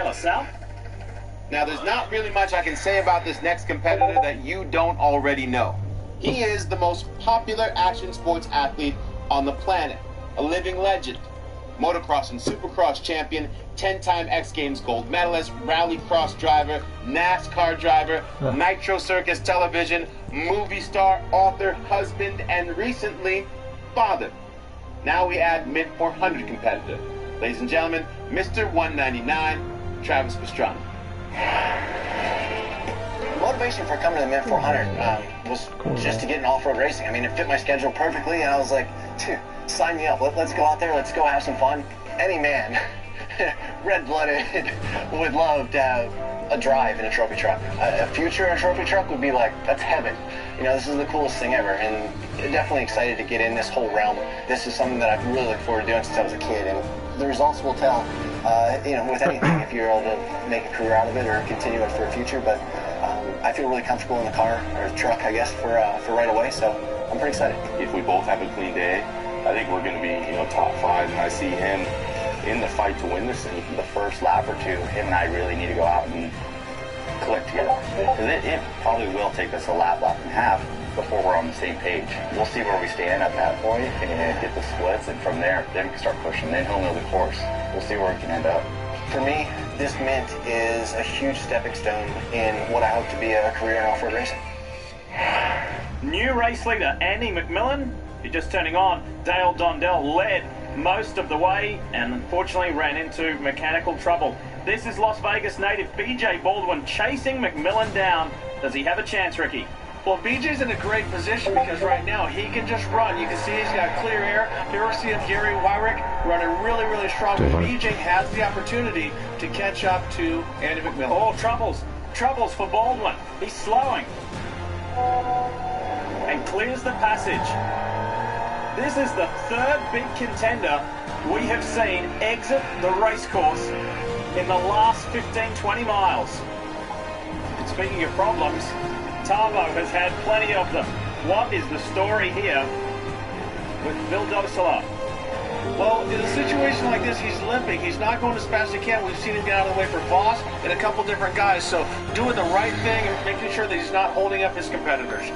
us, Sal. Now, there's not really much I can say about this next competitor that you don't already know. He is the most popular action sports athlete on the planet, a living legend. Motocross and Supercross champion, 10-time X Games gold medalist, rallycross driver, NASCAR driver, Nitro Circus television, movie star, author, husband, and recently, father. Now we add mid-400 competitor. Ladies and gentlemen, Mr. 199, Travis Pastrana. The motivation for coming to the mid-400 was just to get in off-road racing. I mean, it fit my schedule perfectly, and I was like, dude, sign me up. Let's go out there. Let's go have some fun. Any man, red-blooded, would love to have a drive in a trophy truck. A future in a trophy truck would be like, that's heaven. You know, this is the coolest thing ever, and definitely excited to get in this whole realm. This is something that I've really looked forward to doing since I was a kid, and the results will tell, you know, with anything, if you're able to make a career out of it or continue it for a future. But I feel really comfortable in the car, or the truck, I guess, for right away, so I'm pretty excited. If we both have a clean day, I think we're going to be, you know, top 5, and I see him in the fight to win this thing. The first lap or two, him and I really need to go out and click together. Because it probably will take us a lap and a half before we're on the same page. We'll see where we stand at that point and get the splits, and from there, then we can start pushing. Then he'll know the course. We'll see where we can end up. For me, this mint is a huge stepping stone in what I hope to be a career in off-road racing. New race leader Andy McMillan, who's just turning on. Dale Dondell led most of the way and unfortunately ran into mechanical trouble. This is Las Vegas native BJ Baldwin chasing McMillan down. Does he have a chance, Ricky? Well, BJ's in a great position because right now he can just run. You can see he's got clear air. Here we see Gary Wyrick running really, really strong. But BJ has the opportunity to catch up to Andy McMillan. Oh, troubles for Baldwin. He's slowing and clears the passage. This is the third big contender we have seen exit the racecourse in the last 15-20 miles. And speaking of problems, Tavo has had plenty of them. What is the story here with Bill Dosela? Well, in a situation like this, he's limping. He's not going as fast as he can. We've seen him get out of the way for Voss and a couple different guys. So doing the right thing and making sure that he's not holding up his competitors.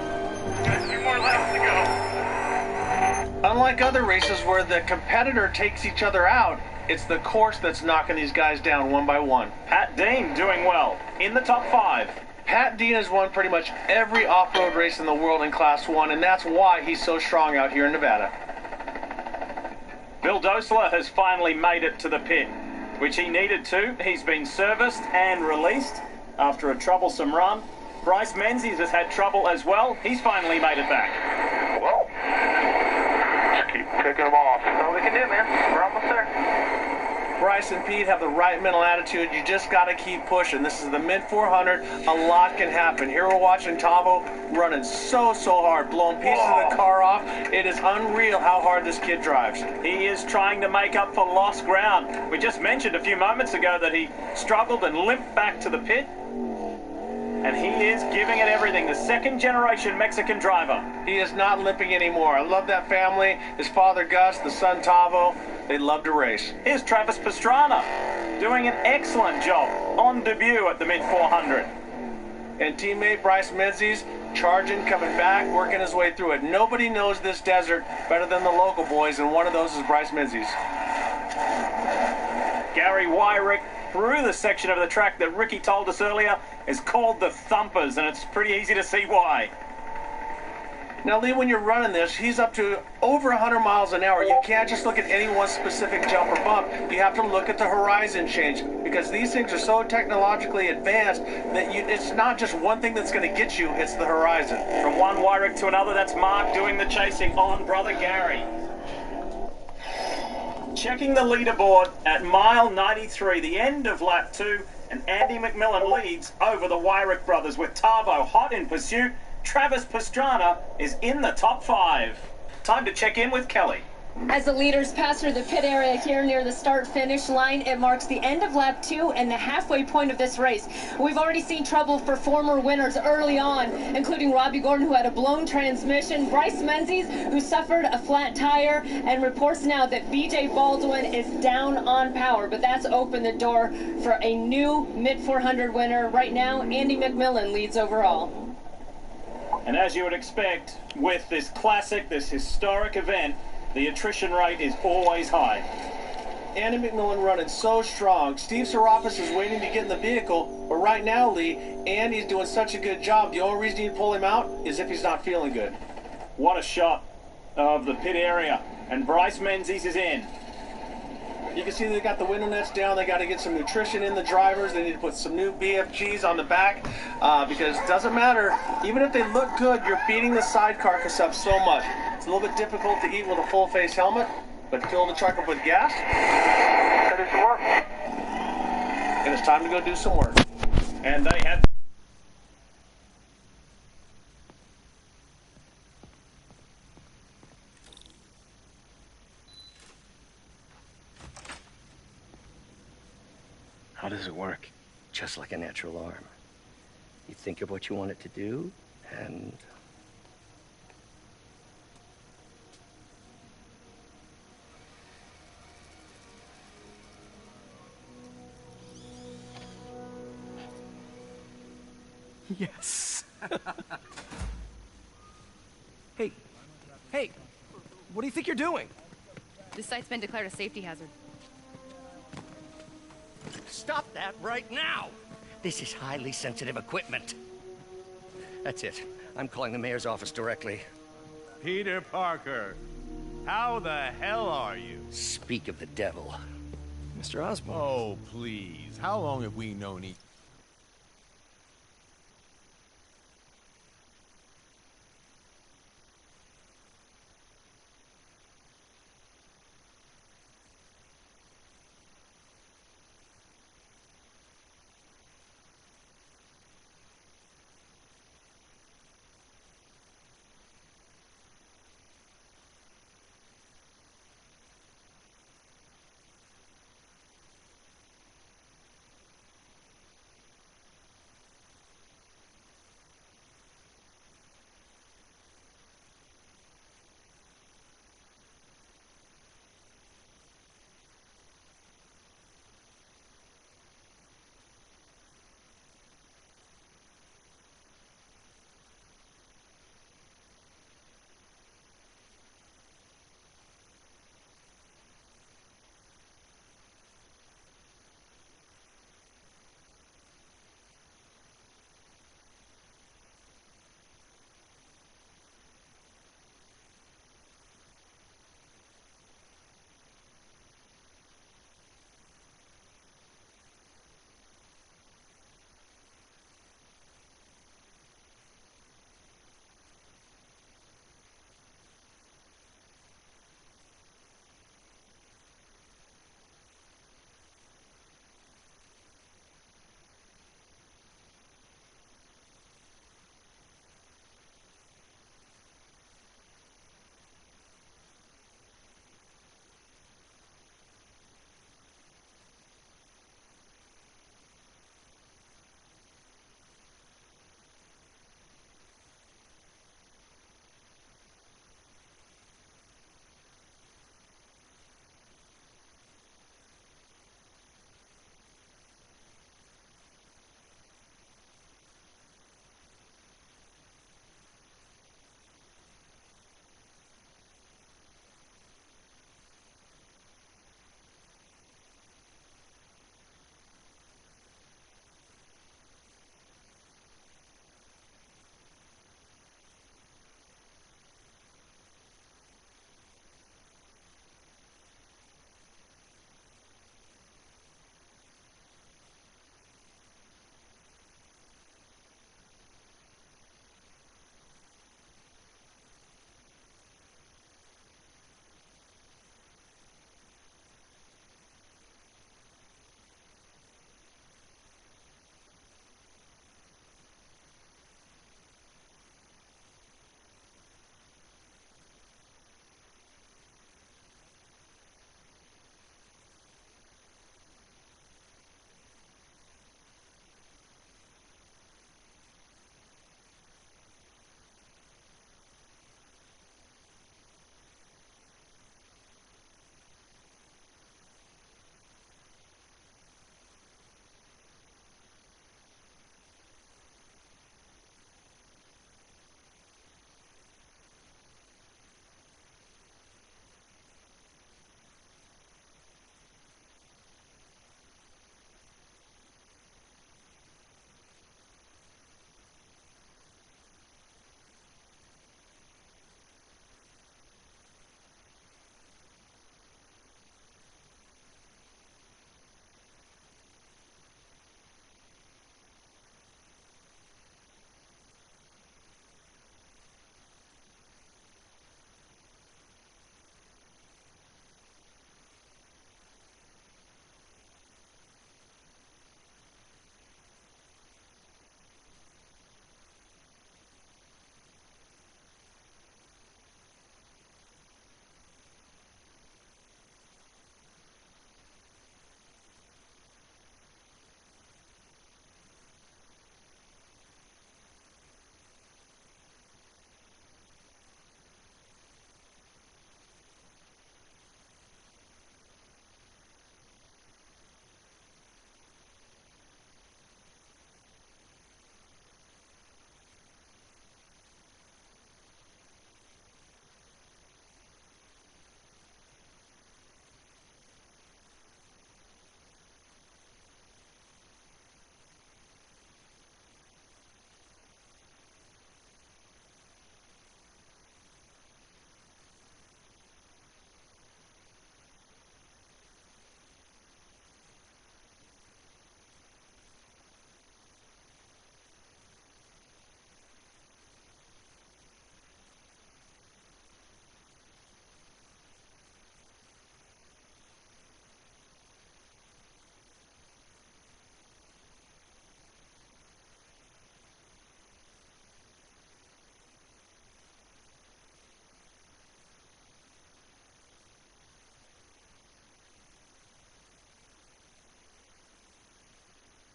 Got 2 more laps to go. Unlike other races where the competitor takes each other out, it's the course that's knocking these guys down one by one. Pat Dean doing well in the top 5. Pat Dean has won pretty much every off-road race in the world in Class 1, and that's why he's so strong out here in Nevada. Bill Dosela has finally made it to the pit, which he needed to. He's been serviced and released after a troublesome run. Bryce Menzies has had trouble as well. He's finally made it back. Well, just keep picking them off. That's all we can do, man. We're almost there. Bryce and Pete have the right mental attitude. You just got to keep pushing. This is the mid-400. A lot can happen. Here we're watching Tavo running so hard, blowing pieces of the car off. It is unreal how hard this kid drives. He is trying to make up for lost ground. We just mentioned a few moments ago that he struggled and limped back to the pit. And he is giving it everything. The second-generation Mexican driver. He is not limping anymore. I love that family. His father, Gus, the son, Tavo. They love to race. Here's Travis Pastrana doing an excellent job on debut at the mid-400. And teammate Bryce Menzies charging, coming back, working his way through it. Nobody knows this desert better than the local boys, and one of those is Bryce Menzies. Gary Wyrick through the section of the track that Ricky told us earlier is called the Thumpers, and it's pretty easy to see why. Now, Lee, when you're running this, he's up to over 100 miles an hour. You can't just look at any one specific jump or bump. You have to look at the horizon change, because these things are so technologically advanced that it's not just one thing that's going to get you, it's the horizon. From one Wyrick to another, that's Mark doing the chasing on brother Gary. Checking the leaderboard at mile 93, the end of lap 2, and Andy McMillan leads over the Wyrick brothers with Tavo hot in pursuit. Travis Pastrana is in the top 5. Time to check in with Kelly. As the leaders pass through the pit area here near the start-finish line, it marks the end of lap 2 and the halfway point of this race. We've already seen trouble for former winners early on, including Robbie Gordon, who had a blown transmission, Bryce Menzies, who suffered a flat tire, and reports now that BJ Baldwin is down on power. But that's opened the door for a new mid-400 winner. Right now, Andy McMillan leads overall. And as you would expect, with this classic, this historic event, the attrition rate is always high. Andy McMillan running so strong. Steve Serafis is waiting to get in the vehicle, but right now, Lee, Andy's doing such a good job. The only reason you pull him out is if he's not feeling good. What a shot of the pit area. And Bryce Menzies is in. You can see they got the window nets down. They got to get some nutrition in the drivers. They need to put some new BFGs on the back because it doesn't matter. Even if they look good, you're beating the side carcass up so much. It's a little bit difficult to eat with a full-face helmet, but fill the truck up with gas. Ready to work. And it's time to go do some work. And they have... How does it work? Just like a natural arm. You think of what you want it to do, and... Yes. Hey, what do you think you're doing? This site's been declared a safety hazard. Stop that right now! This is highly sensitive equipment. That's it. I'm calling the mayor's office directly. Peter Parker, how the hell are you? Speak of the devil. Mr. Osborn. Oh, please. How long have we known each...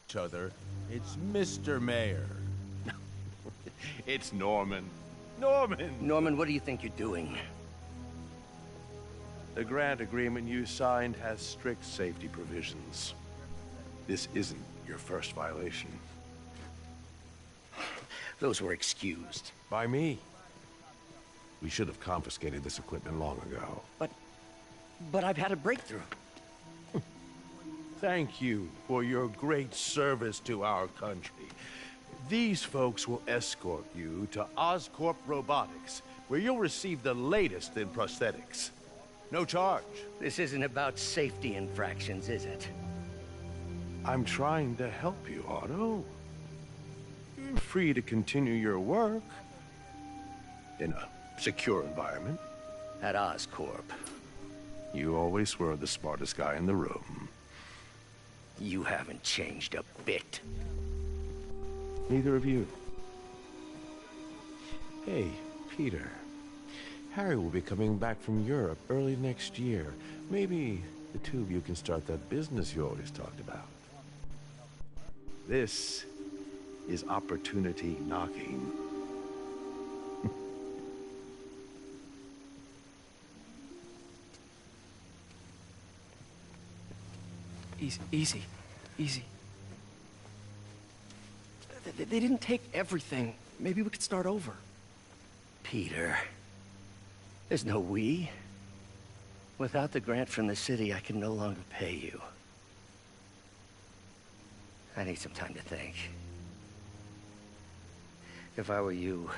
each other. It's Mr. Mayor. It's Norman. Norman! Norman, what do you think you're doing? The grant agreement you signed has strict safety provisions. This isn't your first violation. Those were excused. By me. We should have confiscated this equipment long ago. But I've had a breakthrough. Thank you for your great service to our country. These folks will escort you to Oscorp Robotics, where you'll receive the latest in prosthetics. No charge. This isn't about safety infractions, is it? I'm trying to help you, Otto. You're free to continue your work in a secure environment. At Oscorp. You always were the smartest guy in the room. You haven't changed a bit. Neither of you. Hey, Peter. Harry will be coming back from Europe early next year. Maybe the two of you can start that business you always talked about. This is opportunity knocking. Easy. They didn't take everything. Maybe we could start over. Peter, there's no we. Without the grant from the city, I can no longer pay you. I need some time to think. If I were you,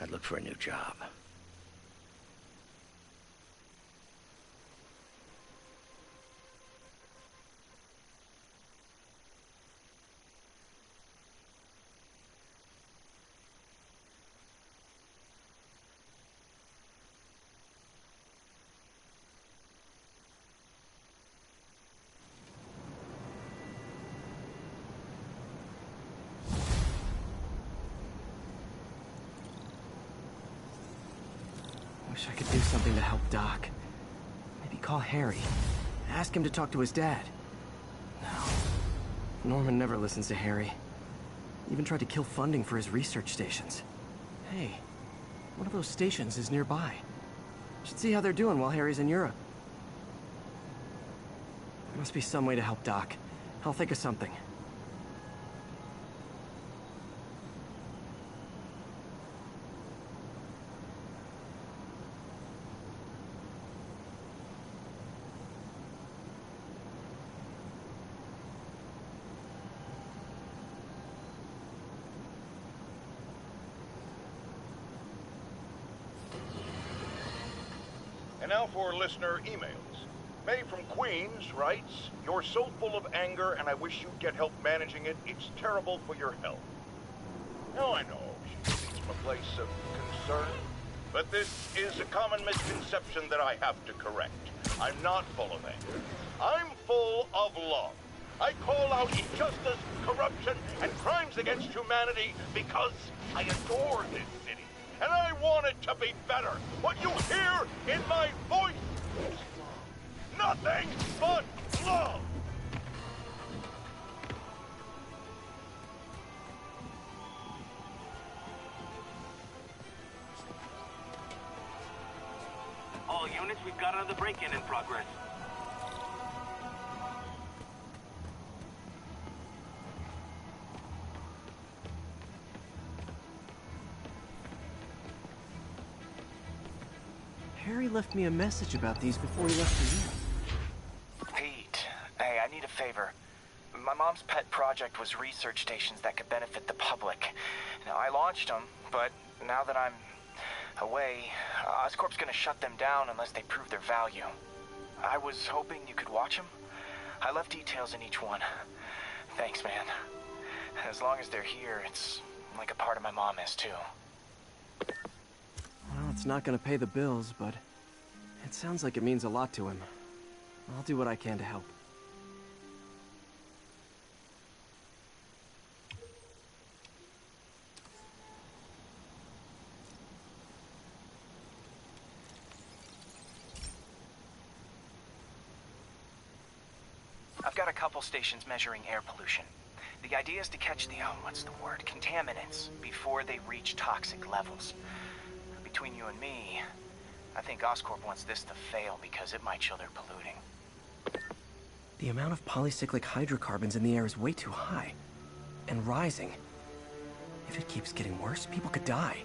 I'd look for a new job. Wish I could do something to help Doc. Maybe call Harry. Ask him to talk to his dad. No. Norman never listens to Harry. Even tried to kill funding for his research stations. Hey, one of those stations is nearby. Should see how they're doing while Harry's in Europe. There must be some way to help Doc. I'll think of something. And now for listener emails. May from Queens writes, "You're so full of anger and I wish you'd get help managing it. It's terrible for your health." Now I know she speaks from a place of concern, but this is a common misconception that I have to correct. I'm not full of anger. I'm full of love. I call out injustice, corruption, and crimes against humanity because I adore this city. And I want it to be better. What you hear in my voice is love. Nothing but love. All units, we've got another break-in in progress. Harry left me a message about these before he left for you. Pete, hey, I need a favor. My mom's pet project was research stations that could benefit the public. Now, I launched them, but now that I'm away, Oscorp's gonna shut them down unless they prove their value. I was hoping you could watch them. I left details in each one. Thanks, man. As long as they're here, it's like a part of my mom is, too. Well, it's not gonna pay the bills, but it sounds like it means a lot to him. I'll do what I can to help. I've got a a couple stations measuring air pollution. The idea is to catch the, contaminants before they reach toxic levels. Between you and me, I think Oscorp wants this to fail because it might show they're polluting. The amount of polycyclic hydrocarbons in the air is way too high. And rising. If it keeps getting worse, people could die.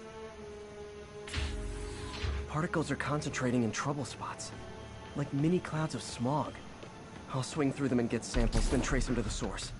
Particles are concentrating in trouble spots, like mini clouds of smog. I'll swing through them and get samples, then trace them to the source.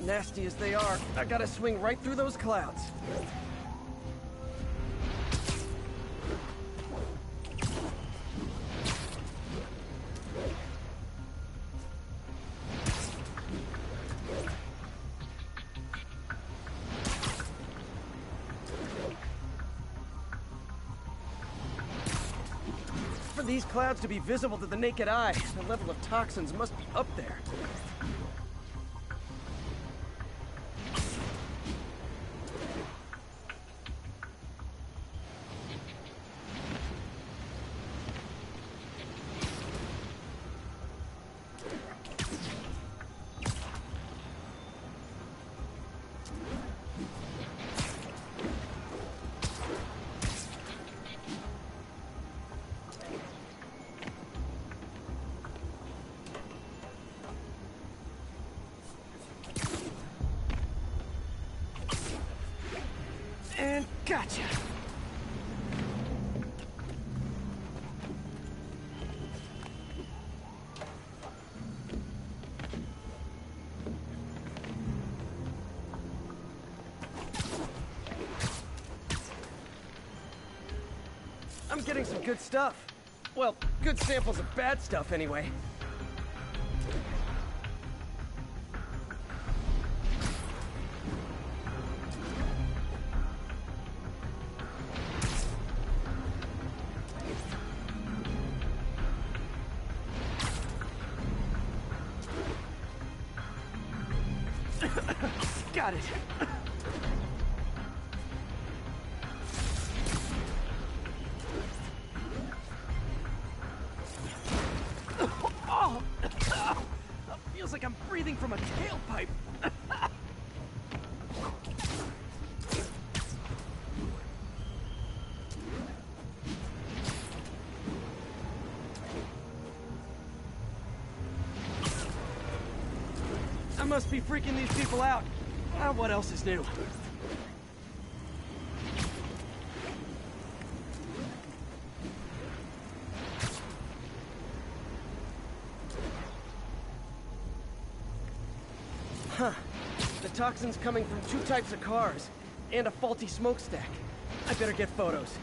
Nasty as they are, I gotta swing right through those clouds. For these clouds to be visible to the naked eye, the level of toxins must be up there. And gotcha! I'm getting some good stuff. Well, good samples of bad stuff anyway. Got it. Oh, feels like I'm breathing from a tailpipe. I must be freaking these people out. What else is new? Huh. The toxin's coming from two types of cars, and a faulty smokestack. I better get photos.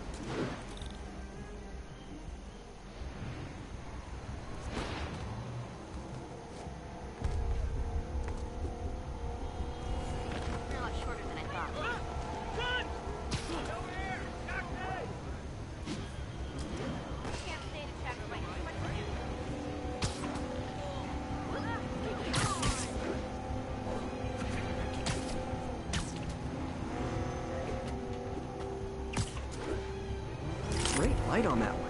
Great light on that one.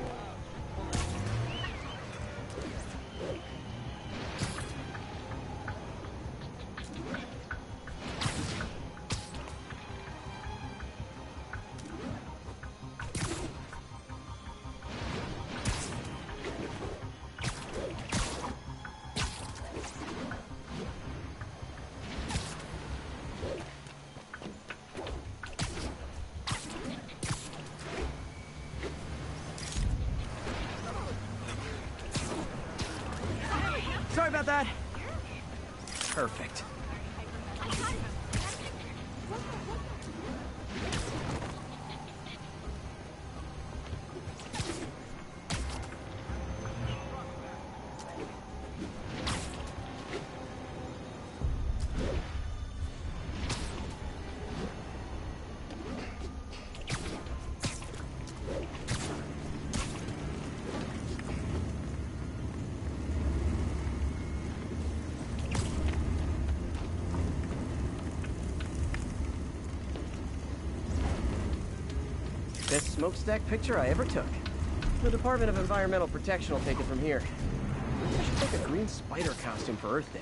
have that? Perfect. Best smokestack picture I ever took. The Department of Environmental Protection will take it from here. I should take a green spider costume for Earth Day.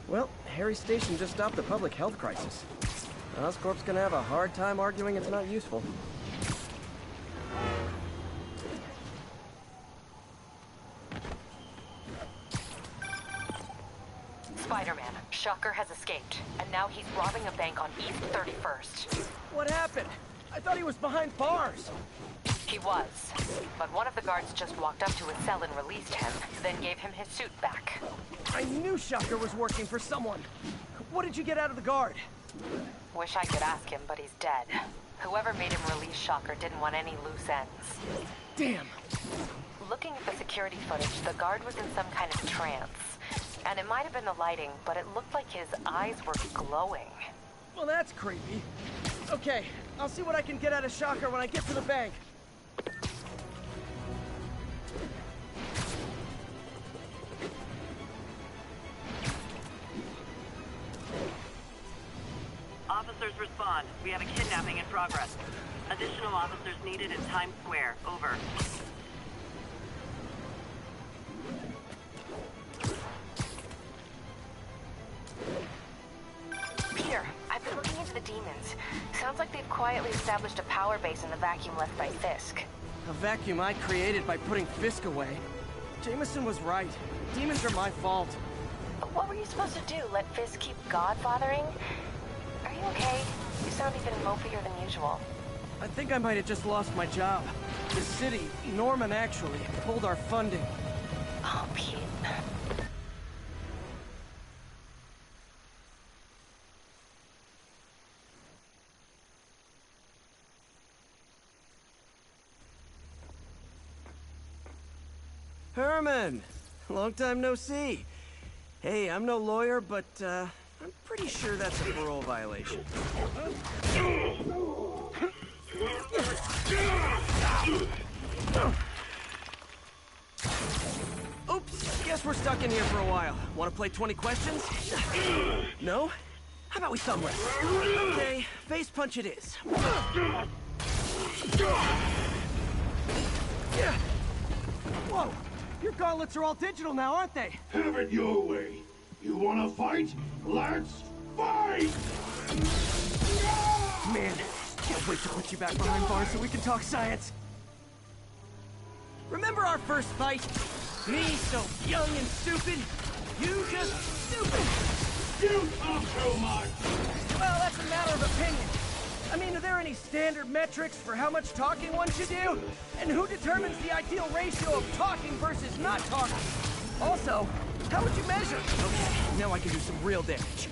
Well, Harry's station just stopped the public health crisis. Oscorp's gonna have a hard time arguing it's not useful. Spiderman, Shocker has escaped, and now he's robbing a bank on East 31st. What happened? I thought he was behind bars. He was, but one of the guards just walked up to his cell and released him, then gave him his suit back. I knew Shocker was working for someone. What did you get out of the guard? Wish I could ask him, but he's dead. Whoever made him release Shocker didn't want any loose ends. Damn. Looking at the security footage, the guard was in some kind of trance. And it might have been the lighting, but it looked like his eyes were glowing. Well, that's creepy. Okay, I'll see what I can get out of Shocker when I get to the bank. Officers respond. We have a kidnapping in progress. Additional officers needed in Times Square. Over. Peter, I've been looking into the demons. Sounds like they've quietly established a power base in the vacuum left by Fisk. A vacuum I created by putting Fisk away. Jameson was right. Demons are my fault. What were you supposed to do? Let Fisk keep godfathering? Are you okay? You sound even mopier than usual. I think I might have just lost my job. The city, Norman actually, pulled our funding. Oh, Pete. Herman! Long time no see. Hey, I'm no lawyer, but, I'm pretty sure that's a parole violation. Oops, guess we're stuck in here for a while. Want to play 20 questions? No? How about we thumb wrestle? Okay, face punch it is. Whoa! Your gauntlets are all digital now, aren't they? Have it your way. You wanna fight? Let's fight! Man, can't wait to put you back behind bars so we can talk science. Remember our first fight? Me so young and stupid, you just stupid. You talk too much! Well, that's a matter of opinion. I mean, are there any standard metrics for how much talking one should do? And who determines the ideal ratio of talking versus not talking? Also, how would you measure? Okay, now I can do some real damage.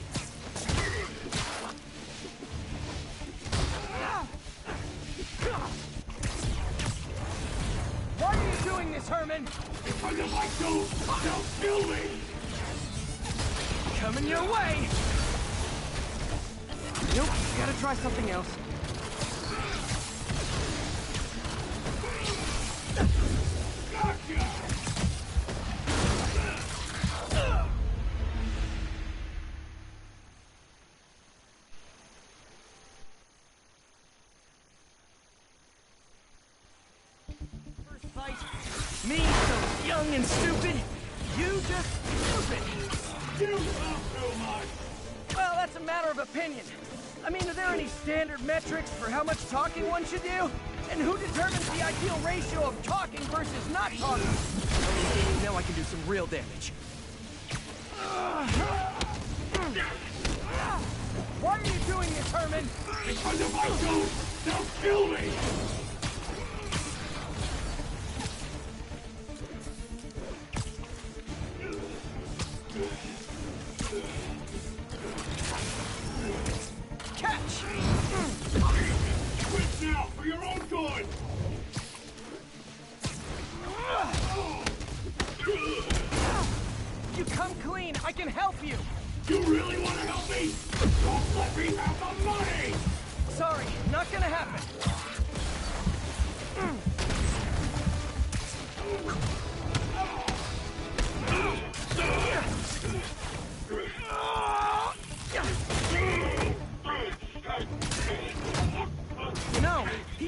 Why are you doing this, Herman? Because if I don't, they'll kill me! Coming your way! Nope, gotta try something else. Gotcha! First fight, me so young and stupid, you just stupid. You talk too much! Well, that's a matter of opinion. I mean, are there any standard metrics for how much talking one should do? And who determines the ideal ratio of talking versus not talking? Okay, now I can do some real damage. Why are you doing this, Herman? Because if I don't, they'll kill me!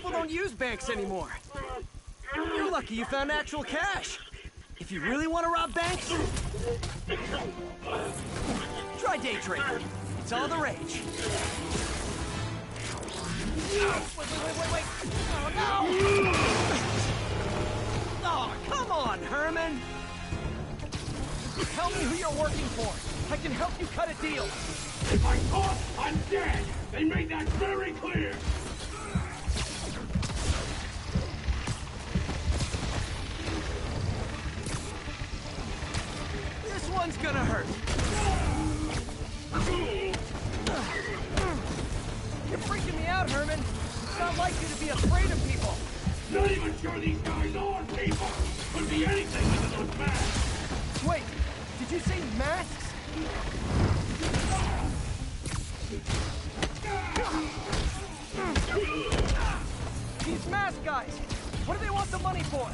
People don't use banks anymore. You're lucky you found actual cash. If you really want to rob banks, try day trading. It's all the rage. Wait. Oh, no! Oh, come on, Herman! Tell me who you're working for. I can help you cut a deal. If I'm caught, I'm dead. They made that very clear. This one's gonna hurt. You're freaking me out, Herman. It's not like you to be afraid of people. Not even sure these guys are people. Could be anything with those masks. Wait, did you say masks? These mask guys, what do they want the money for?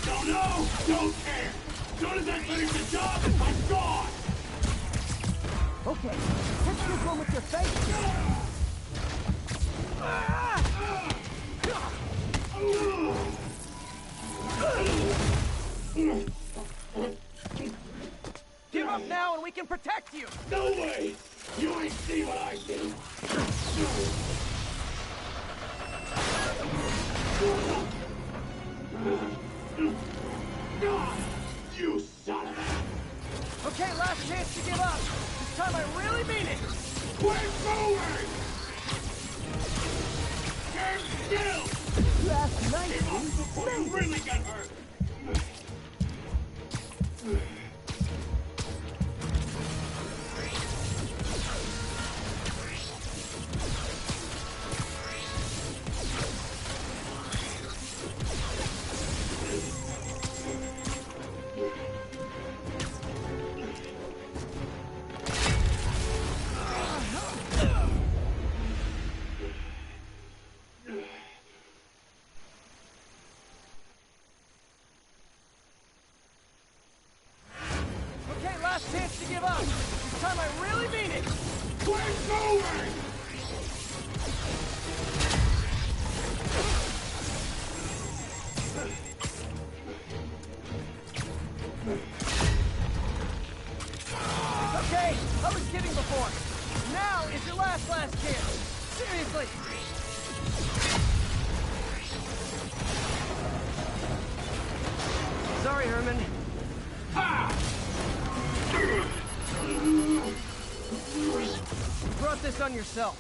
Don't know, don't care. As soon as I finish the job, I'm gone. Okay, hit this one with your face. Give up now and we can protect you! No way! You ain't see what I see! You son of a... Okay, last chance to give up. This time I really mean it! We're going! Stand still! Last night, Give up before you really get hurt! Last chance to give up. This time I really mean it. We're going! Okay, I was kidding before. Now is your last chance. Seriously. Sorry, Herman. You brought this on yourself.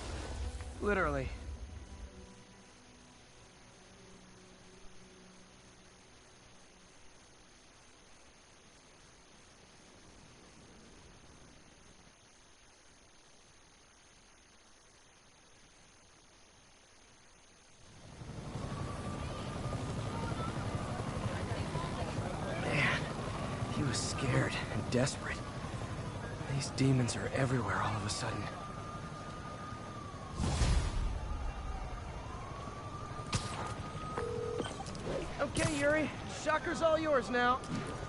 Literally. Man, he was scared and desperate. These demons are everywhere all of a sudden. Okay, Yuri. Shocker's all yours now.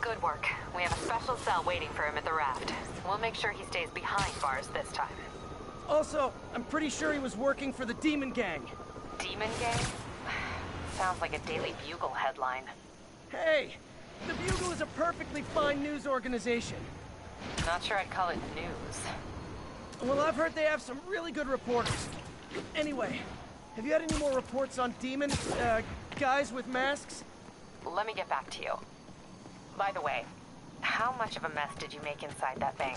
Good work. We have a special cell waiting for him at the raft. We'll make sure he stays behind bars this time. Also, I'm pretty sure he was working for the Demon Gang. Demon Gang? Sounds like a Daily Bugle headline. Hey! The Bugle is a perfectly fine news organization. Not sure I'd call it news. Well, I've heard they have some really good reporters. Anyway, have you had any more reports on demon, guys with masks? Let me get back to you. By the way, how much of a mess did you make inside that bank?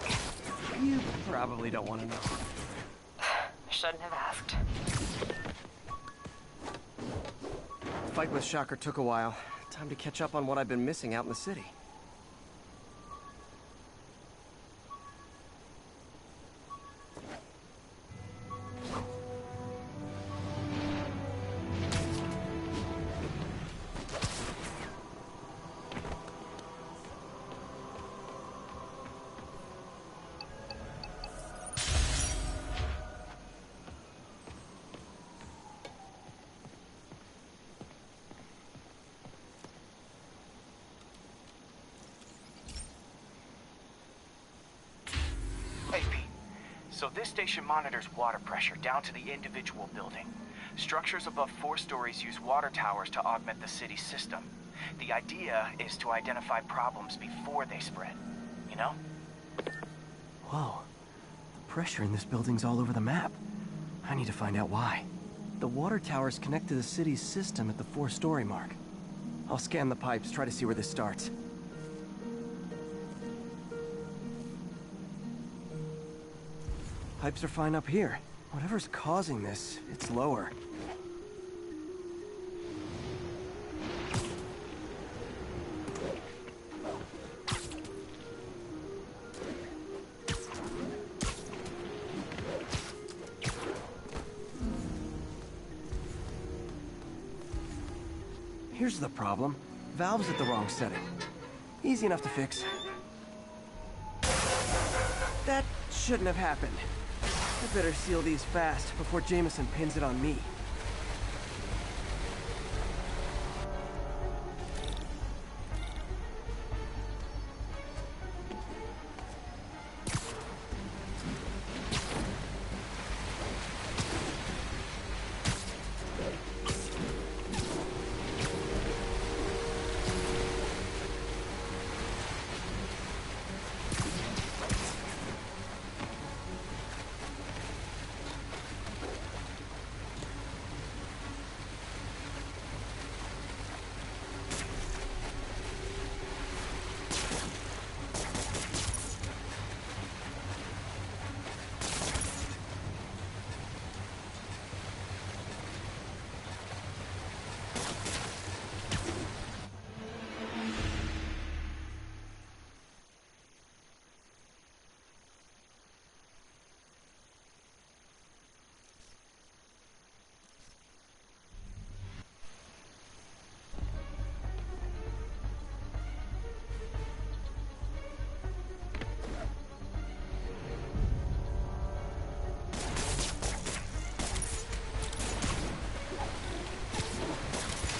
You probably don't want to know. Shouldn't have asked. The fight with Shocker took a while. Time to catch up on what I've been missing out in the city. Hey, Pete. So this station monitors water pressure down to the individual building. Structures above 4 stories use water towers to augment the city's system. The idea is to identify problems before they spread, you know? Whoa. The pressure in this building's all over the map. I need to find out why. The water towers connect to the city's system at the 4-story mark. I'll scan the pipes, try to see where this starts. Pipes are fine up here. Whatever's causing this, it's lower. Here's the problem. Valve's at the wrong setting. Easy enough to fix. That shouldn't have happened. I better seal these fast before Jameson pins it on me.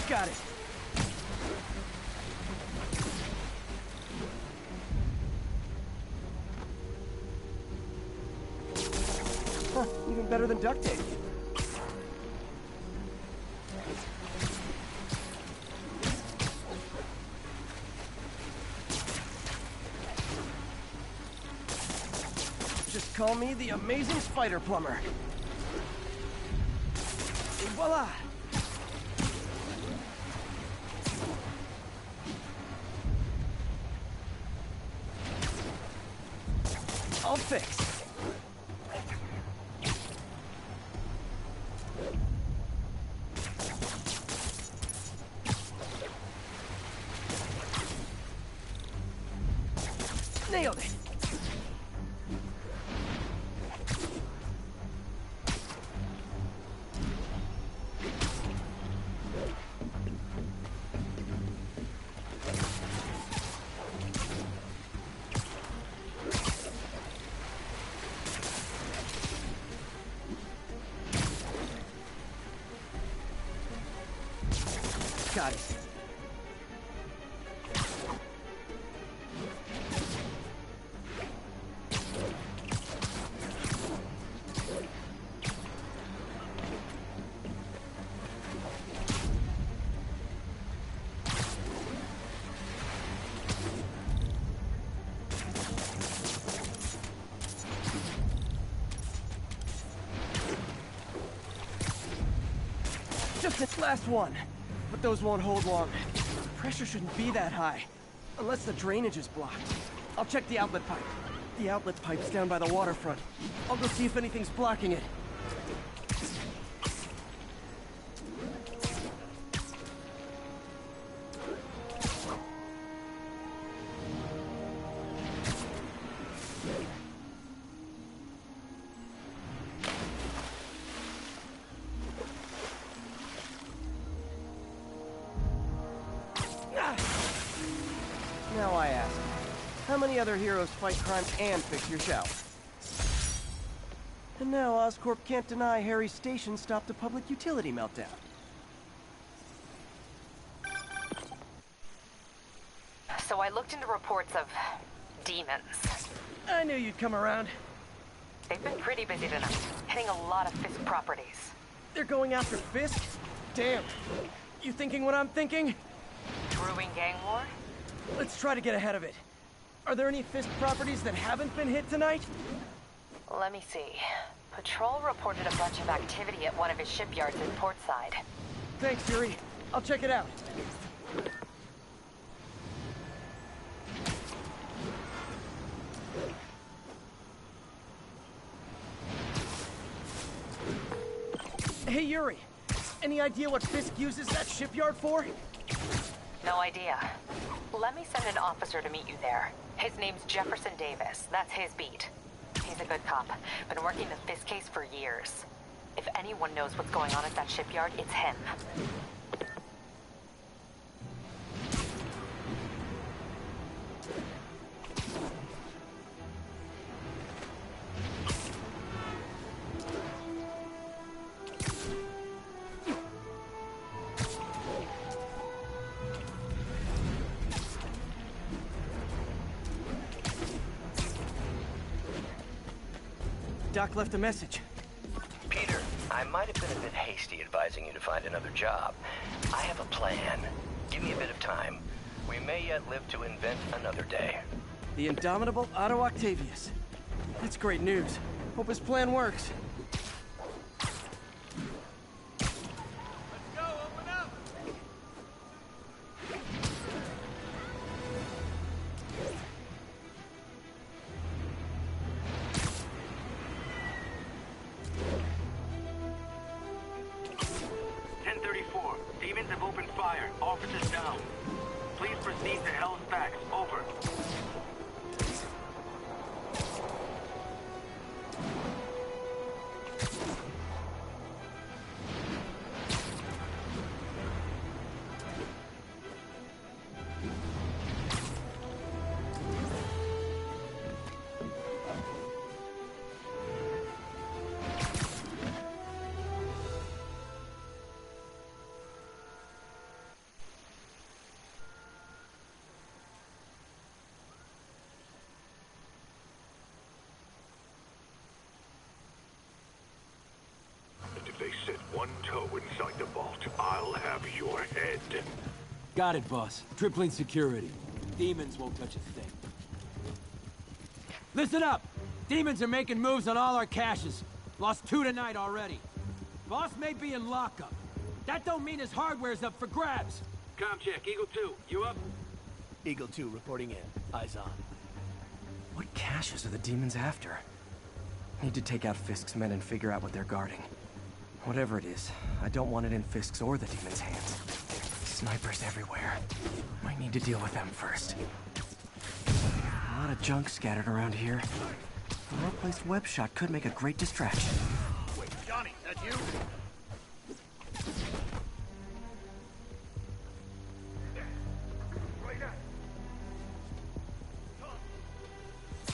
Got it. Huh, even better than duct tape. Just call me the amazing spider plumber. Et voila! I'll fix. Nailed it. Got it. Just this last one. But those won't hold long. The pressure shouldn't be that high. Unless the drainage is blocked. I'll check the outlet pipe. The outlet pipe's down by the waterfront. I'll go see if anything's blocking it. Now I ask, how many other heroes fight crime and fix your shower? And now Oscorp can't deny Harry's station stopped a public utility meltdown. So I looked into reports of demons. I knew you'd come around. They've been pretty busy tonight, hitting a lot of Fisk properties. They're going after Fisk? Damn. You thinking what I'm thinking? Brewing gang war? Let's try to get ahead of it. Are there any Fisk properties that haven't been hit tonight? Let me see. Patrol reported a bunch of activity at one of his shipyards in Portside. Thanks, Yuri. I'll check it out. Hey, Yuri. Any idea what Fisk uses that shipyard for? No idea. Let me send an officer to meet you there. His name's Jefferson Davis. That's his beat. He's a good cop. Been working the Fisk case for years. If anyone knows what's going on at that shipyard, it's him. Doc left a message. Peter, I might have been a bit hasty advising you to find another job. I have a plan. Give me a bit of time. We may yet live to invent another day. The indomitable Otto Octavius. That's great news. Hope his plan works. Demons have opened fire. Officers down. Please proceed to Hell's Backs. Over. If they set one toe inside the vault, I'll have your head. Got it, boss. Tripling security. Demons won't touch a thing. Listen up! Demons are making moves on all our caches. Lost 2 tonight already. Boss may be in lockup. That don't mean his hardware's up for grabs. Com check. Eagle 2, you up? Eagle 2 reporting in. Eyes on. What caches are the demons after? Need to take out Fisk's men and figure out what they're guarding. Whatever it is, I don't want it in Fisk's or the demons' hands. Snipers everywhere. Might need to deal with them first. A lot of junk scattered around here. A well-placed web shot could make a great distraction. Wait, Johnny, that you?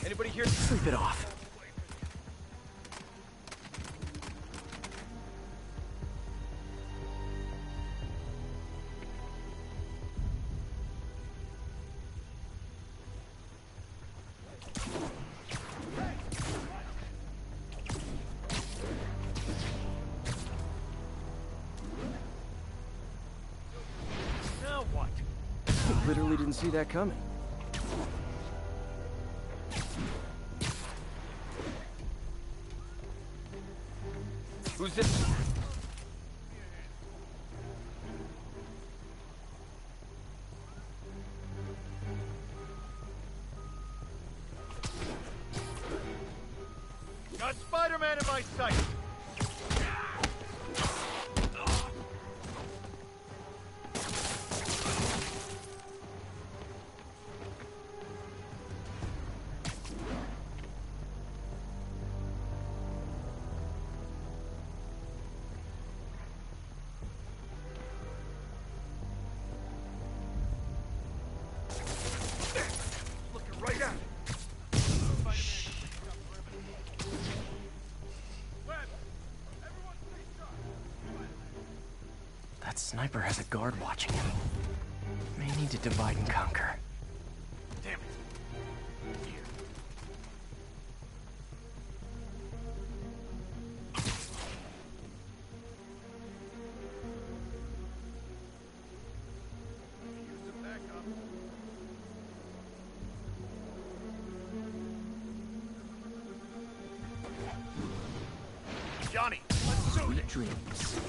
Anybody here? Sleep it off. Now what? Literally didn't see that coming. Who's this? Got Spiderman in my sight! Looking right at it. That sniper has a guard watching him. May need to divide and conquer. Damn it. Here. Johnny, let's shoot it. Dreams.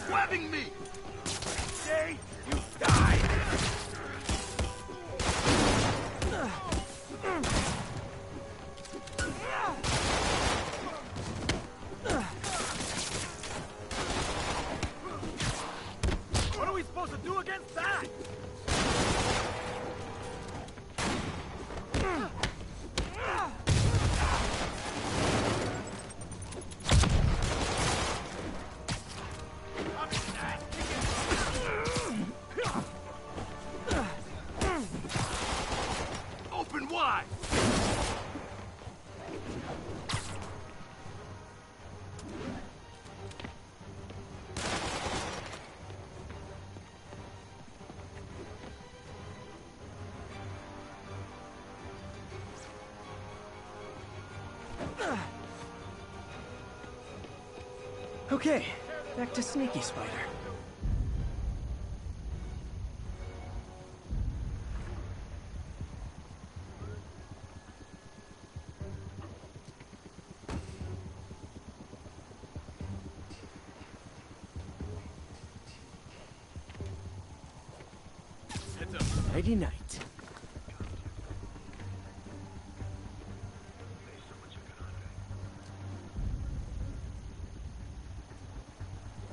Webbing me! Jay, you die! What are we supposed to do against that? Open wide! Okay, back to Sneaky Spider. Nighty night.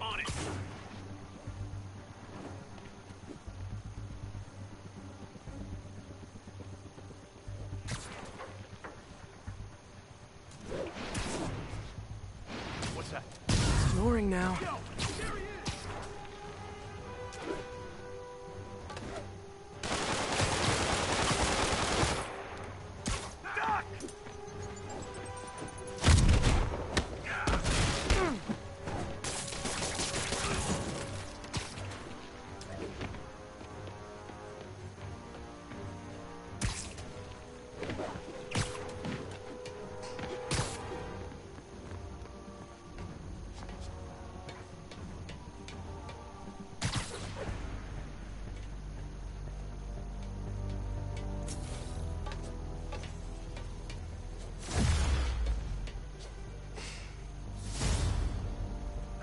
On it! What's that? Snoring now. Yo, there he is! Doc!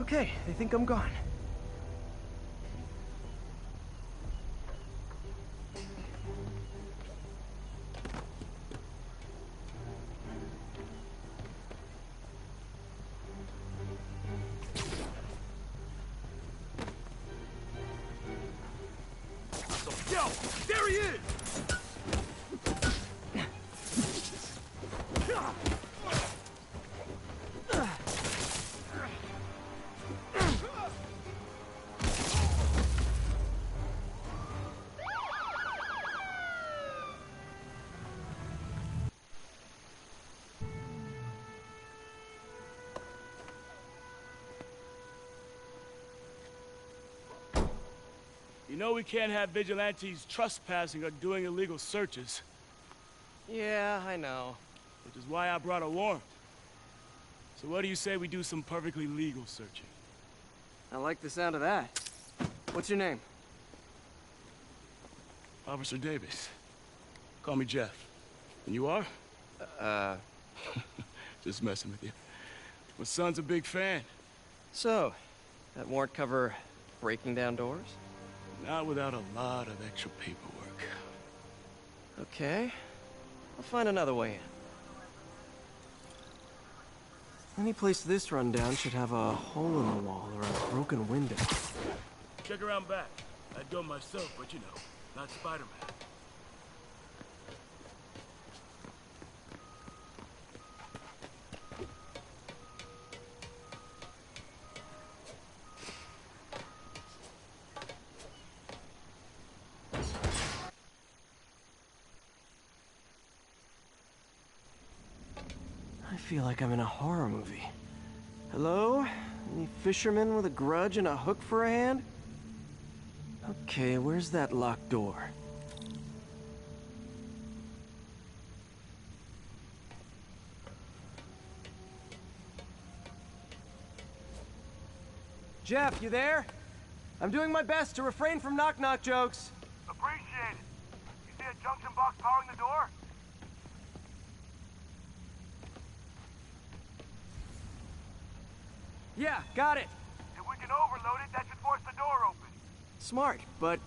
Okay, they think I'm gone. Yo, there he is! You know we can't have vigilantes trespassing or doing illegal searches. Yeah, I know. Which is why I brought a warrant. So what do you say we do some perfectly legal searching? I like the sound of that. What's your name? Officer Davis. Call me Jeff. And you are? Just messing with you. My son's a big fan. So, that warrant cover breaking down doors? Not without a lot of extra paperwork. Okay. I'll find another way in. Any place this rundown should have a hole in the wall or a broken window. Check around back. I'd go myself, but you know, not Spiderman. I feel like I'm in a horror movie. Hello? Any fisherman with a grudge and a hook for a hand? Okay, where's that locked door? Jeff, you there? I'm doing my best to refrain from knock-knock jokes. Appreciate it. You see a junction box powering the door? Yeah, got it. If we can overload it, that should force the door open. Smart, but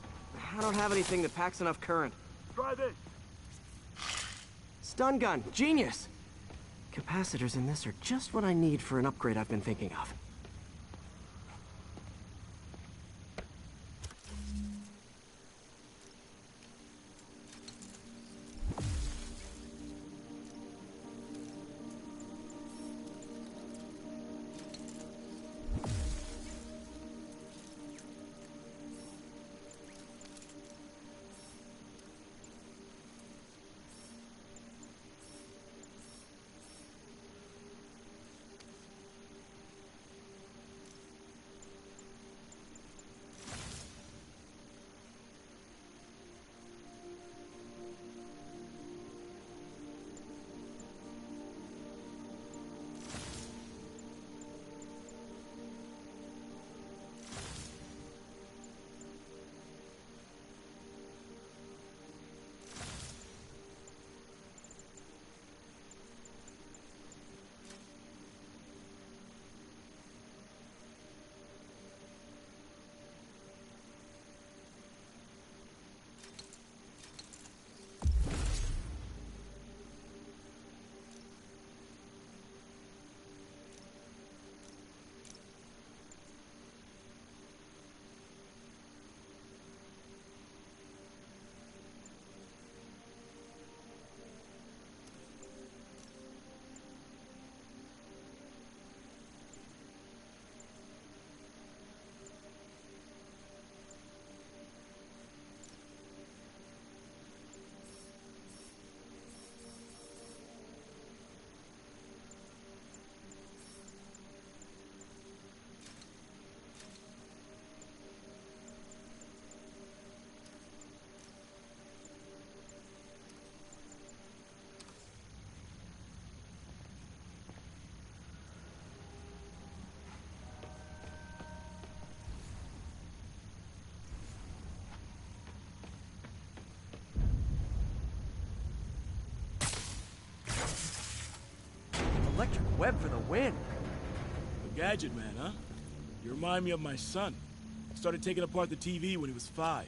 I don't have anything that packs enough current. Try this. Stun gun, genius! Capacitors in this are just what I need for an upgrade I've been thinking of. Electric web for the win. A gadget man, huh? You remind me of my son. Started taking apart the TV when he was 5.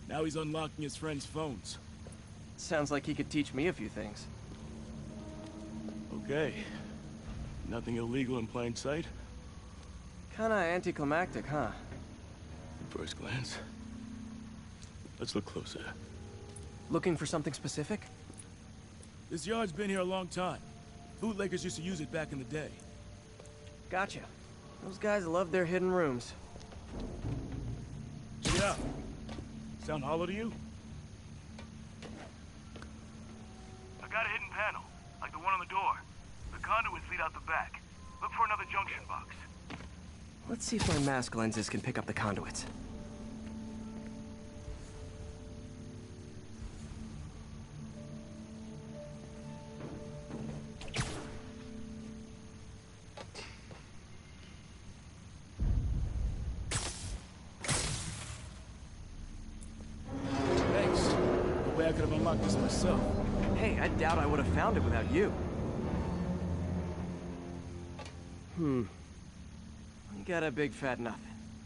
Now he's unlocking his friends' phones. Sounds like he could teach me a few things. Okay. Nothing illegal in plain sight? Kinda anticlimactic, huh? At first glance. Let's look closer. Looking for something specific? This yard's been here a long time. Bootleggers used to use it back in the day. Gotcha. Those guys love their hidden rooms. Check it out. Sound hollow to you? I got a hidden panel, like the one on the door. The conduits lead out the back. Look for another junction box. Let's see if my mask lenses can pick up the conduits. I could have unlocked this myself. Hey, I doubt I would have found it without you. You got a big fat nothing.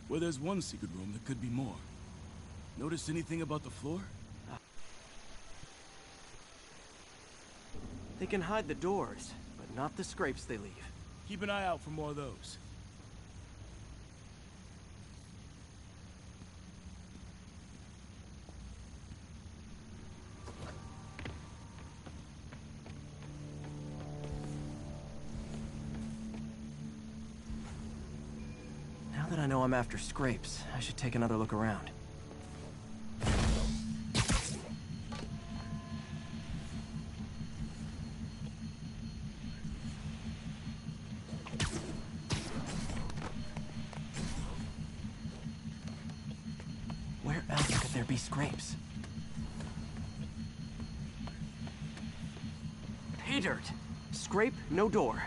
Well, there's one secret room that could be more. Notice anything about the floor? They can hide the doors, but not the scrapes they leave. Keep an eye out for more of those. Now that I know I'm after scrapes, I should take another look around. Heavy scrapes. Pay dirt. Scrape, no door.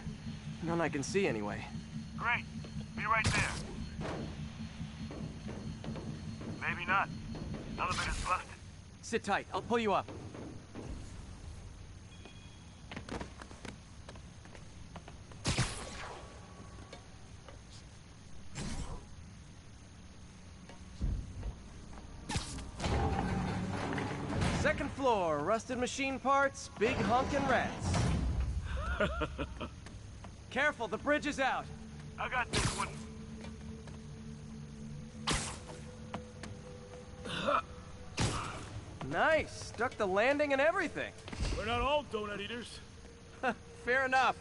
None I can see anyway. Great. Be right there. Maybe not. Element is busted. Sit tight. I'll pull you up. Second floor, rusted machine parts, big honkin' rats. Careful, the bridge is out. I got this one. Nice, stuck the landing and everything. We're not all donut eaters. Fair enough.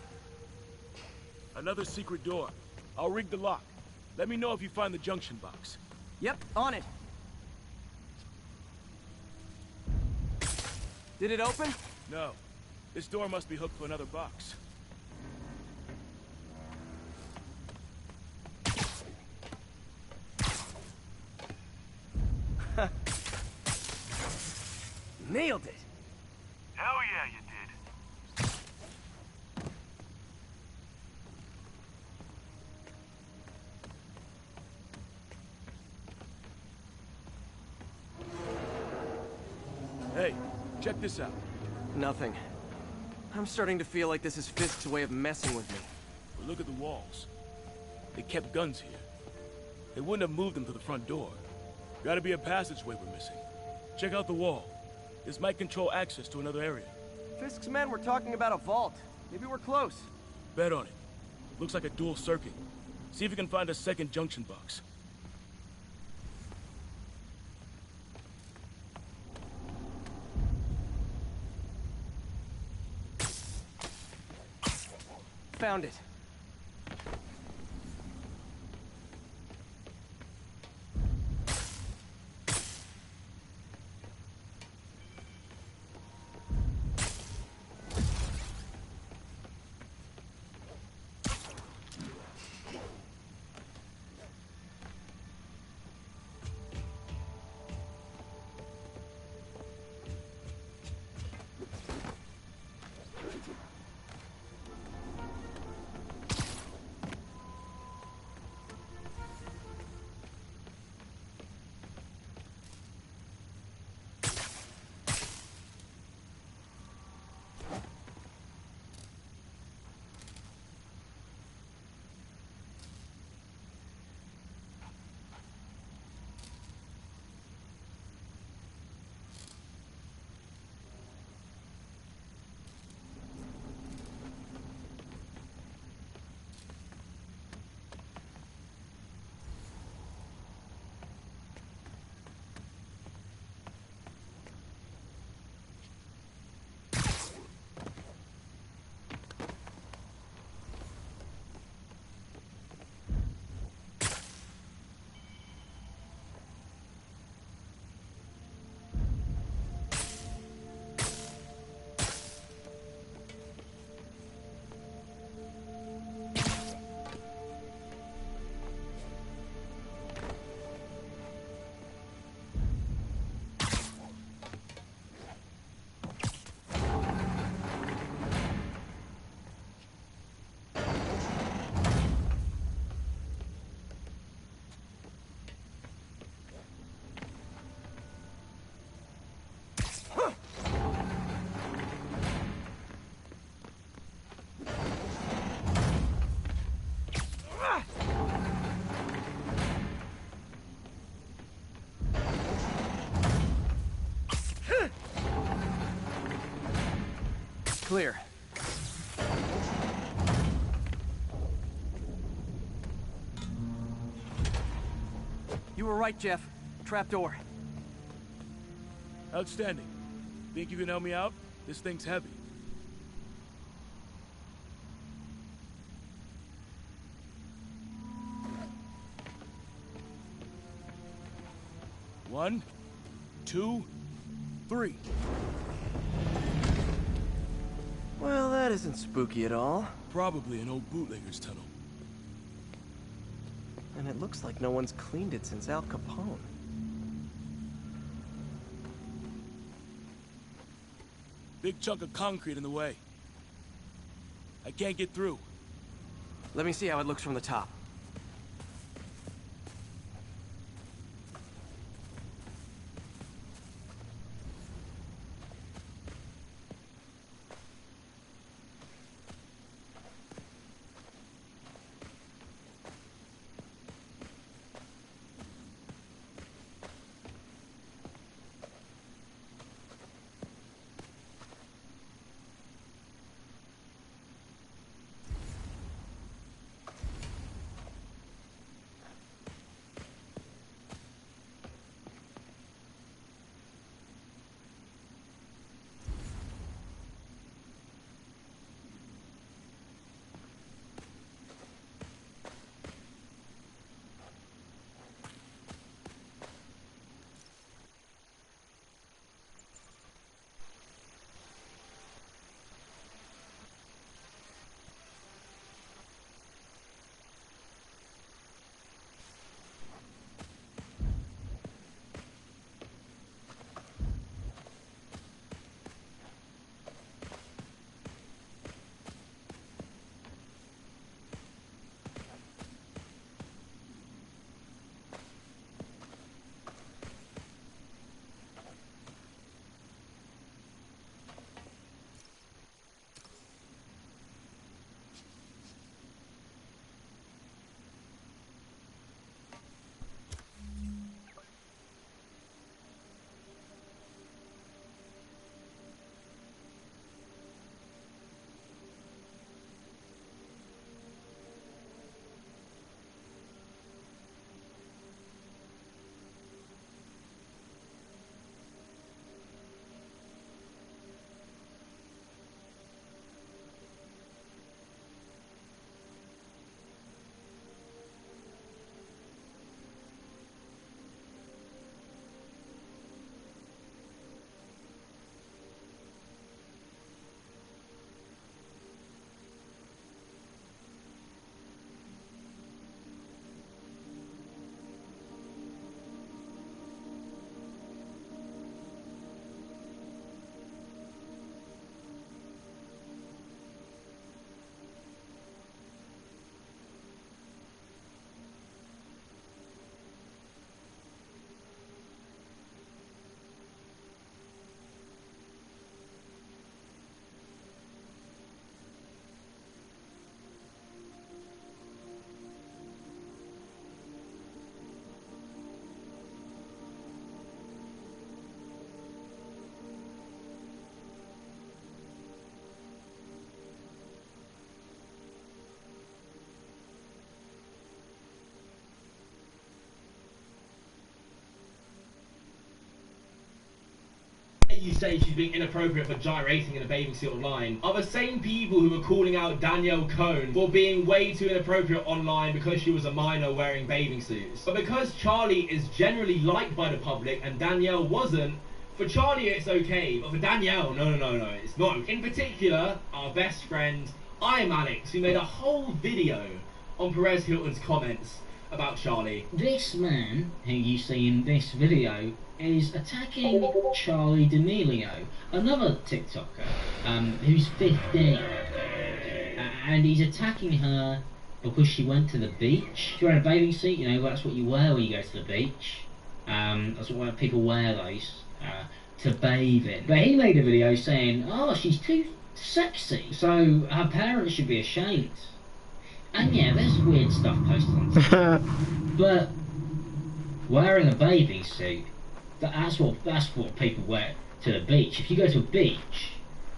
Another secret door. I'll rig the lock. Let me know if you find the junction box. Yep, on it. Did it open? No. This door must be hooked to another box. Nailed it. Hell yeah, you did. Hey, check this out. Nothing. I'm starting to feel like this is Fisk's way of messing with me. But look at the walls. They kept guns here. They wouldn't have moved them to the front door. Gotta be a passageway we're missing. Check out the wall. This might control access to another area. Fisk's men were talking about a vault. Maybe we're close. Bet on it. Looks like a dual circuit. See if you can find a second junction box. Found it. Clear. You were right, Jeff. Trapdoor. Outstanding. Think you can help me out? This thing's heavy. One, two, three. Well, that isn't spooky at all. Probably an old bootlegger's tunnel. And it looks like no one's cleaned it since Al Capone. Big chunk of concrete in the way. I can't get through. Let me see how it looks from the top. You say she's being inappropriate for gyrating in a bathing suit online are the same people who were calling out Danielle Cohn for being way too inappropriate online because she was a minor wearing bathing suits. But because Charlie is generally liked by the public and Danielle wasn't, for Charlie it's okay, but for Danielle, no, it's not. In particular, our best friend, I'm Alex, who made a whole video on Perez Hilton's comments about Charlie. This man, who you see in this video, is attacking Charlie D'Amelio, another TikToker, who's 15. And he's attacking her because she went to the beach. If you're in a bathing suit, you know, that's what you wear when you go to the beach. That's what people wear those to bathe in. But he made a video saying, oh, she's too sexy, so her parents should be ashamed. And yeah, there's weird stuff posted on TikTok. But wearing a bathing suit, that's what people wear to the beach. If you go to a beach,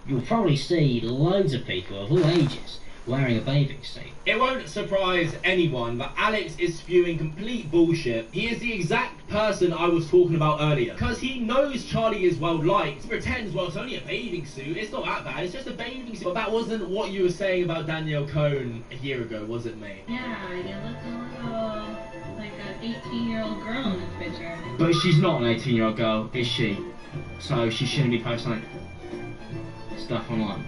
you'll probably see loads of people of all ages wearing a bathing suit. It won't surprise anyone, but Alex is spewing complete bullshit. He is the exact person I was talking about earlier. Because he knows Charlie is well liked. He pretends, well, it's only a bathing suit. It's not that bad. It's just a bathing suit. But that wasn't what you were saying about Danielle Cohn a year ago, was it, mate? Yeah, you look a little like an 18-year-old girl in this picture. But she's not an 18-year-old girl, is she? So she shouldn't be posting stuff online.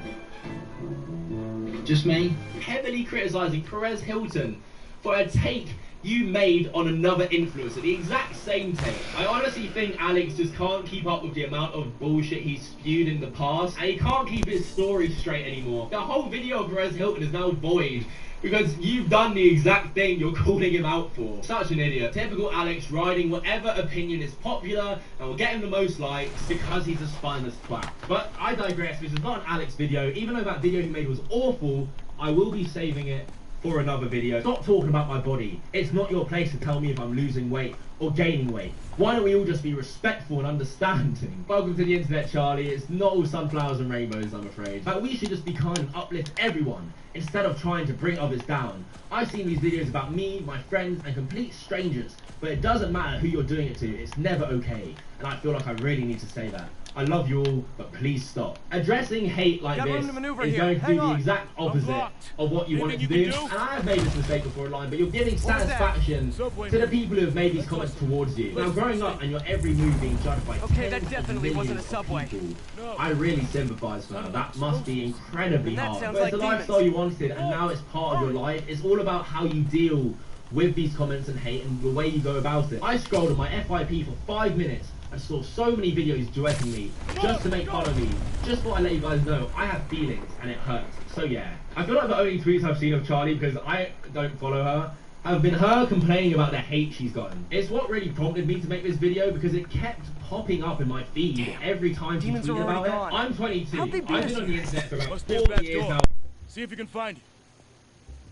Just me? Heavily criticising Perez Hilton for a take you made on another influencer, the exact same take. I honestly think Alex just can't keep up with the amount of bullshit he's spewed in the past, and he can't keep his story straight anymore. The whole video of Perez Hilton is now void because you've done the exact thing you're calling him out for. Such an idiot. Typical Alex riding whatever opinion is popular and will get him the most likes because he's a spineless twat. But I digress, this is not an Alex video. Even though that video he made was awful, I will be saving it for another video. Stop talking about my body. It's not your place to tell me if I'm losing weight or gaining weight. Why don't we all just be respectful and understanding? Welcome to the internet, Charlie. It's not all sunflowers and rainbows, I'm afraid. But we should just be kind and uplift everyone instead of trying to bring others down. I've seen these videos about me, my friends, and complete strangers, but it doesn't matter who you're doing it to. It's never okay. And I feel like I really need to say that. I love you all, but please stop. Addressing hate like this is going to do the exact opposite of what you want it to do. And I have made this mistake before online, but you're giving satisfaction to the people who have made these comments towards you. Now, growing up and your every move being judged by that definitely wasn't a subway. People, I really sympathise for that. That must be incredibly hard. But it's the lifestyle you wanted, and now it's part of your life. It's all about how you deal with these comments and hate and the way you go about it. I scrolled on my FYP for 5 minutes. I saw so many videos duetting me just to make fun of me. Just thought I'd let you guys know I have feelings and it hurts. So yeah, I feel like the only tweets I've seen of Charlie, because I don't follow her, have been her complaining about the hate she's gotten. It's what really prompted me to make this video because it kept popping up in my feed every time she tweeted about it. I'm 22. I've been on the internet for about 4 years now. See if you can find it.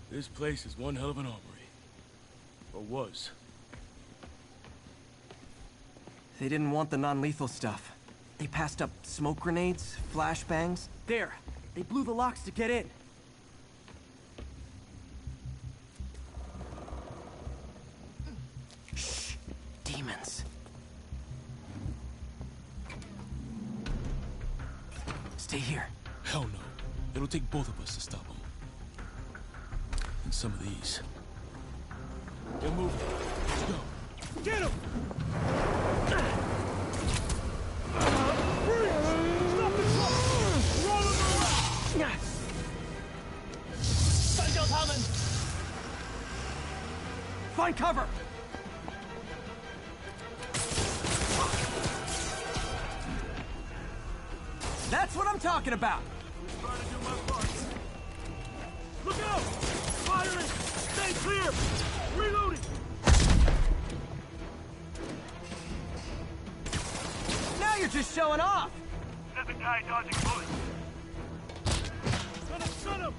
This place is one hell of an armory. Or was. They didn't want the non-lethal stuff. They passed up smoke grenades, flashbangs. There, they blew the locks to get in. Shh, demons. Stay here. Hell no. It'll take both of us to stop them. And some of these. They're moving. Let's go. Get him! Find cover! That's what I'm talking about! Trying to do my part. Look out! Firing! Stay clear! Reloading! Now you're just showing off! There's a guy dodging bullets. Son him!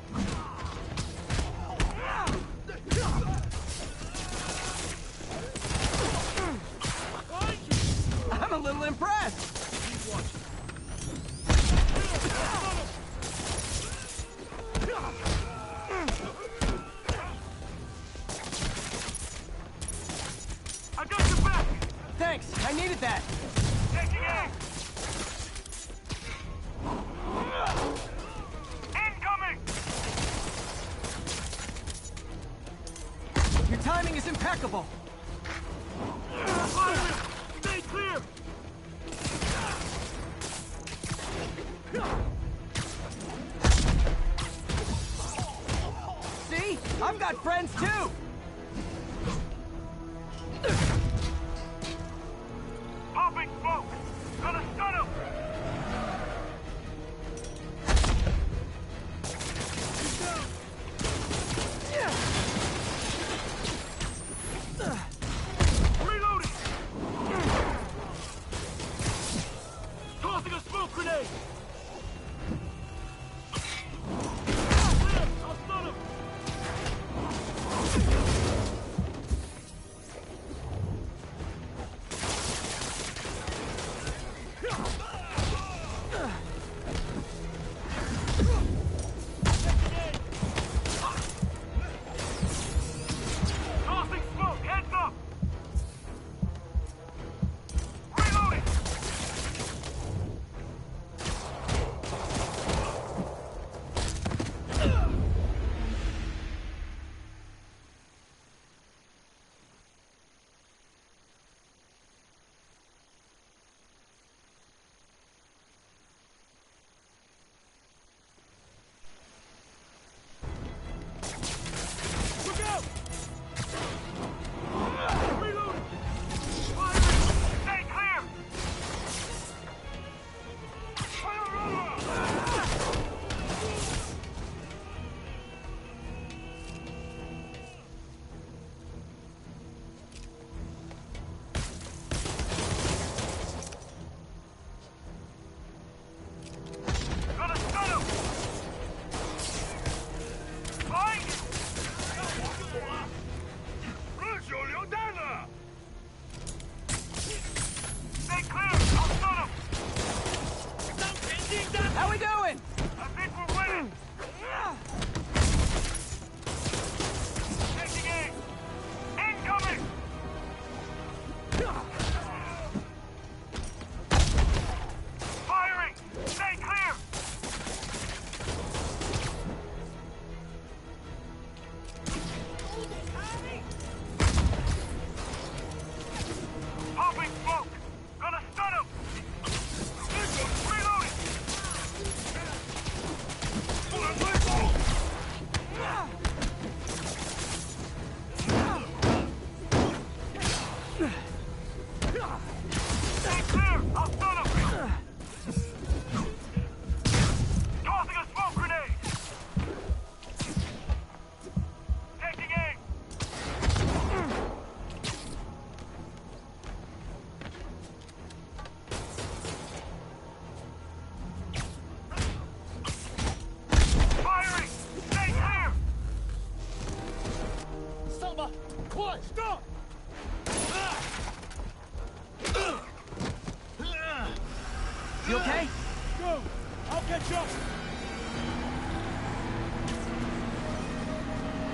I'm a little impressed! Keep watching. I got your back! Thanks, I needed that! Taking aim! Incoming! Your timing is impeccable! Fire! Stay clear! See? I've got friends too! Popping smoke! Gonna stun him! Reloading! Tossing a smoke grenade! I'll stun him!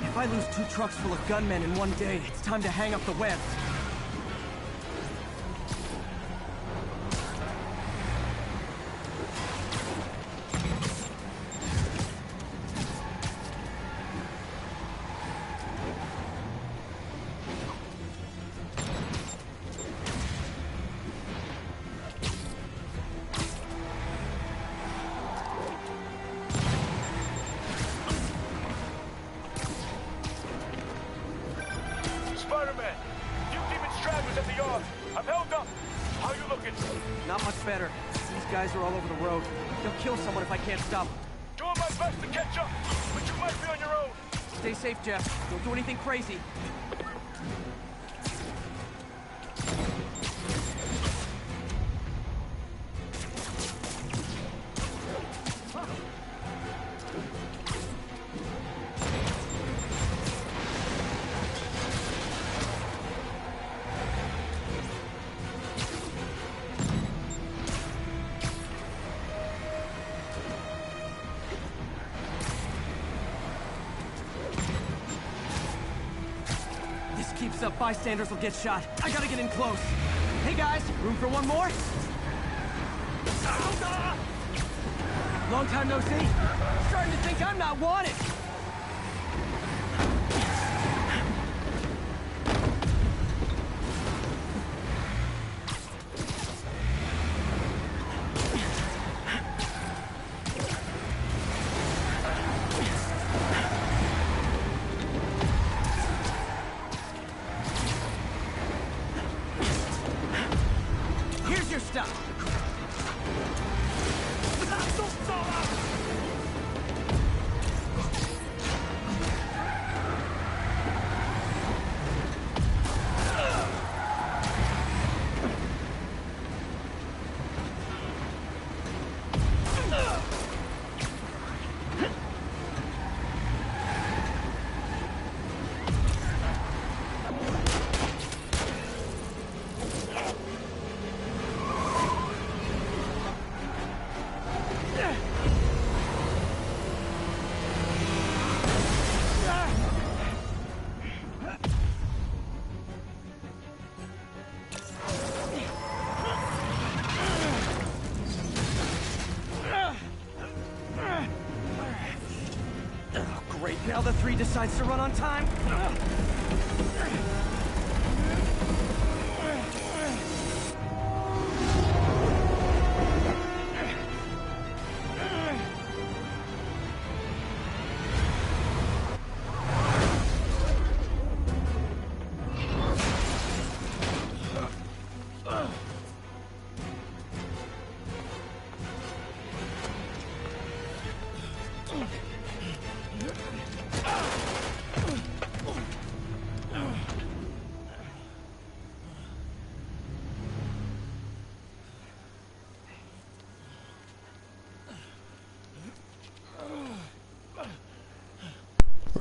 If I lose 2 trucks full of gunmen in one day, it's time to hang up the webs. Spiderman! Few demon stragglers at the yard. I'm held up. How you looking? Not much better. These guys are all over the road. They'll kill someone if I can't stop them. Doing my best to catch up, but you might be on your own. Stay safe, Jeff. Don't do anything crazy. Keeps up, bystanders will get shot. I gotta get in close. Hey guys, room for one more? Long time no see. Starting to think I'm not wanted. Now the 3 decides to run on time.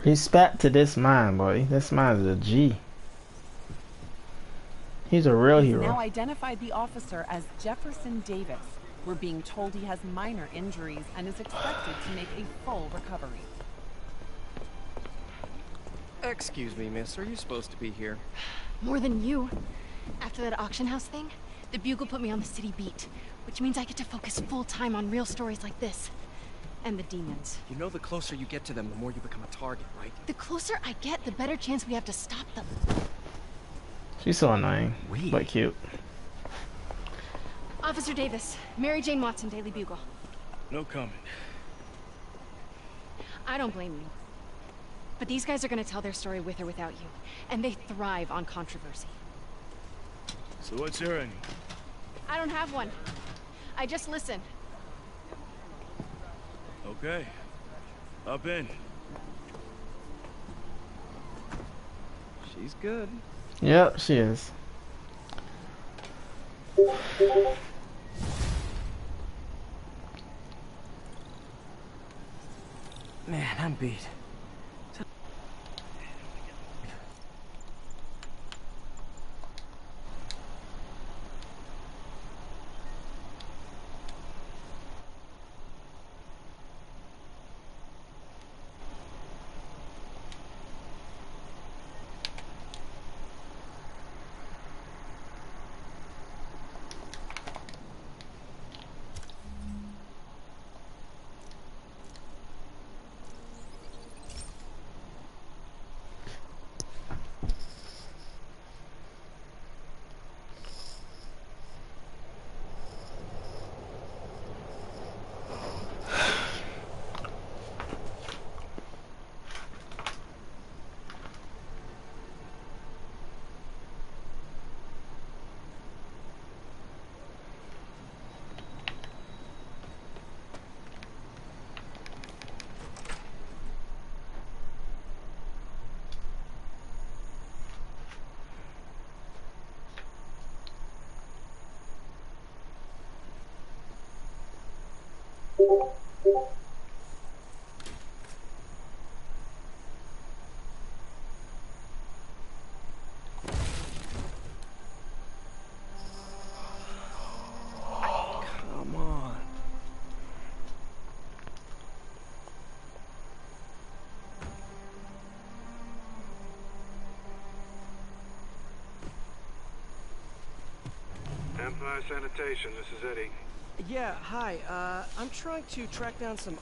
Respect to this man, boy. This man is a G. He's a real hero. Now identified the officer as Jefferson Davis. We're being told he has minor injuries and is expected to make a full recovery. Excuse me, miss. Are you supposed to be here? More than you. After that auction house thing, the Bugle put me on the city beat, which means I get to focus full time on real stories like this. And the demons. You know the closer you get to them, the more you become a target, right? The closer I get, the better chance we have to stop them. She's so annoying, but cute. Officer Davis, Mary Jane Watson, Daily Bugle. No comment. I don't blame you. But these guys are gonna tell their story with or without you. And they thrive on controversy. So what's your ending? I don't have one. I just listen. Okay. Up in. She's good. Yep, she is. Man, I'm beat. Fire Sanitation, this is Eddie. Yeah, hi. I'm trying to track down some